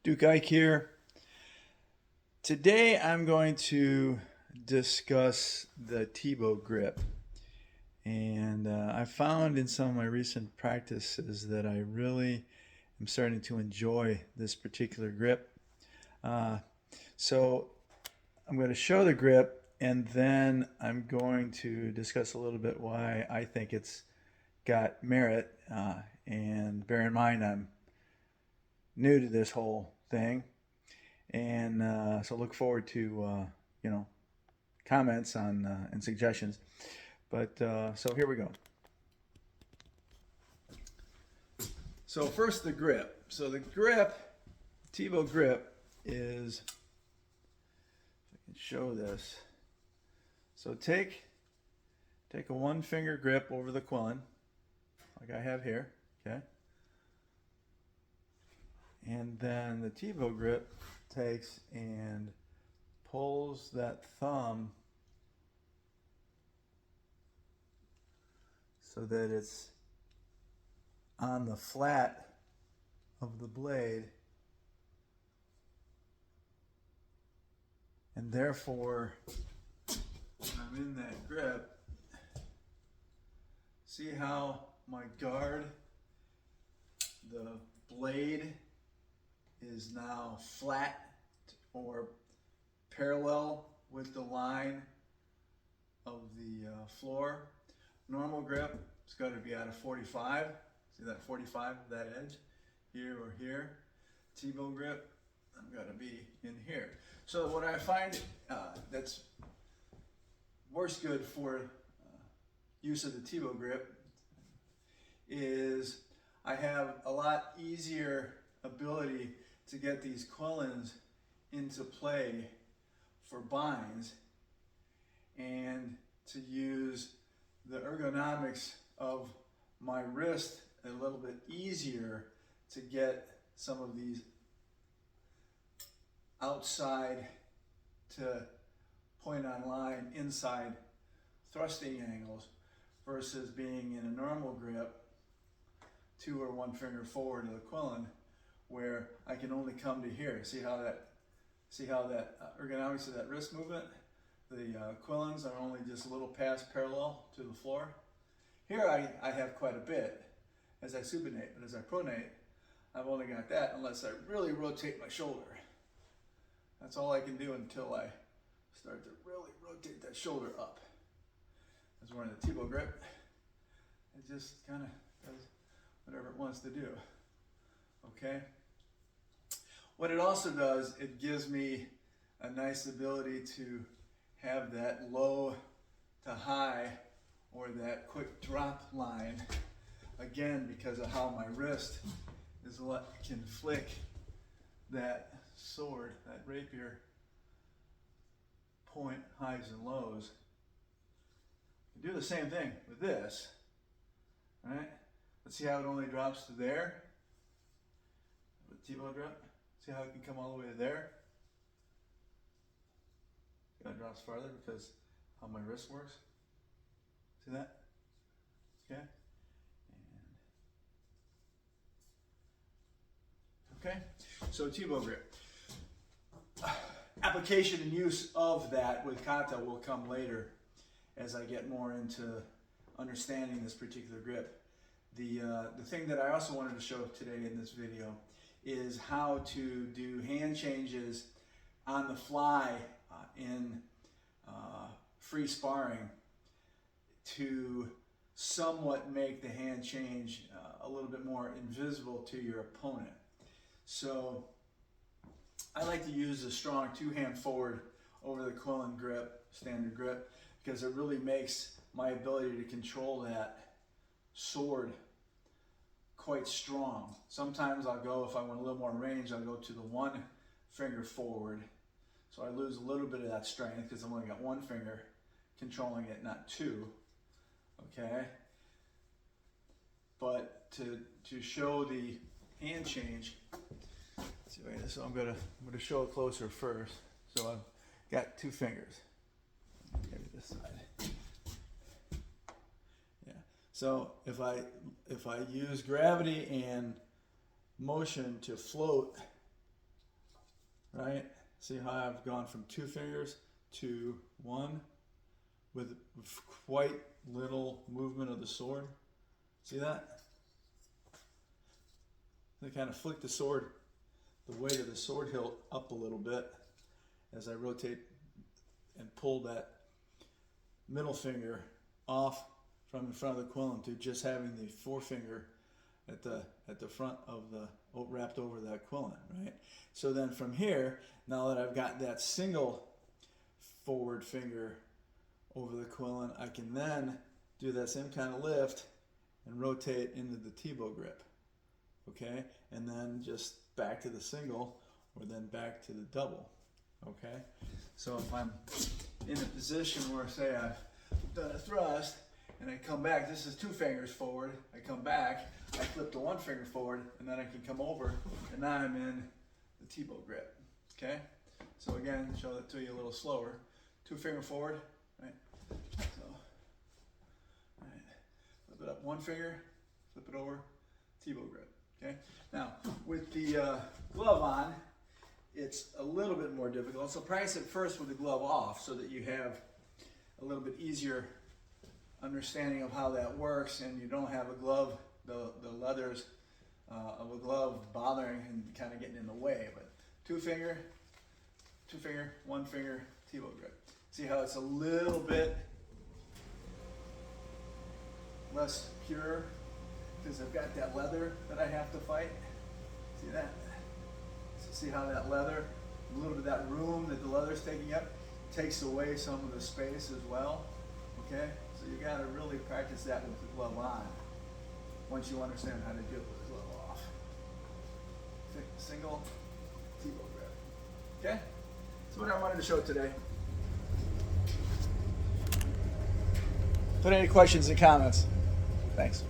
Duke Ike here. Today I'm going to discuss the Thibault grip. And I found in some of my recent practices that I really am starting to enjoy this particular grip. Uh, so I'm going to show the grip and then I'm going to discuss a little bit why I think it's got merit. And bear in mind, I'm new to this whole thing. And so look forward to you know comments on and suggestions. But so here we go. So first the grip. So the grip, Thibault grip is, if I can show this. So take a one finger grip over the quillin, like I have here, okay? And then the Thibault grip takes and pulls that thumb so that it's on the flat of the blade, and therefore when I'm in that grip, see how my guard, the blade is now flat or parallel with the line of the floor. Normal grip, it's got to be at a 45. See that 45, that edge, here or here. Thibault grip, I've got to be in here. So what I find that's works good for use of the Thibault grip is I have a lot easier ability to get these quillins into play for binds and to use the ergonomics of my wrist a little bit easier to get some of these outside to point on line inside thrusting angles versus being in a normal grip, two or one finger forward of the quillin, where I can only come to here. See how that ergonomics of that wrist movement? The quillins are only just a little past parallel to the floor. Here I have quite a bit as I supinate, but as I pronate, I've only got that unless I really rotate my shoulder. That's all I can do until I start to really rotate that shoulder up. As we're in the Thibault grip, it just kind of does whatever it wants to do. Okay? What it also does, it gives me a nice ability to have that low to high or that quick drop line, again because of how my wrist is what can flick that sword, that rapier point highs and lows. You do the same thing with this, right? Let's see how it only drops to there. With Thibault drop, see how it can come all the way to there. See how it drops farther because how my wrist works. See that? Okay. And okay. So Thibault grip. Application and use of that with kata will come later as I get more into understanding this particular grip. The thing that I also wanted to show today in this video is how to do hand changes on the fly in free sparring to somewhat make the hand change a little bit more invisible to your opponent. So I like to use a strong two-hand forward over the quillin grip, standard grip, because it really makes my ability to control that sword quite strong. Sometimes I'll go, if I want a little more range, I'll go to the one finger forward. So I lose a little bit of that strength because I've only got one finger controlling it, not two. Okay? But to show the hand change, so I'm gonna show it closer first. So I've got two fingers. Maybe this side. Yeah. So if I use gravity and motion to float right? See how I've gone from 2 fingers to 1 with quite little movement of the sword. See that? I kind of flick the sword, the weight of the sword hilt up a little bit as I rotate and pull that middle finger off from in front of the quillen to just having the forefinger at the front of the wrapped over that quillen, right? So then from here, now that I've got that single forward finger over the quillen, I can then do that same kind of lift and rotate into the Thibault grip, okay? And then just back to the single or then back to the double, okay? So if I'm in a position where, say, I've done a thrust and I come back, this is 2 fingers forward, I come back, I flip the 1 finger forward, and then I can come over, and now I'm in the Thibault grip, okay? So again, show that to you a little slower. 2 finger forward, right? So, all right, flip it up 1 finger, flip it over, Thibault grip, okay? Now, with the glove on, it's a little bit more difficult, so practice it first with the glove off so that you have a little bit easier understanding of how that works, and you don't have a glove, the leathers of a glove bothering and kind of getting in the way. But 2 finger, 1 finger, Thibault grip. See how it's a little bit less pure because I've got that leather that I have to fight. See that? So see how that leather, a little bit of that room that the leather's taking up, takes away some of the space as well. Okay? So you got to really practice that with the glove on once you understand how to do it with the glove off. Single Thibault grip. Okay? That's what I wanted to show today. Put any questions in comments. Thanks.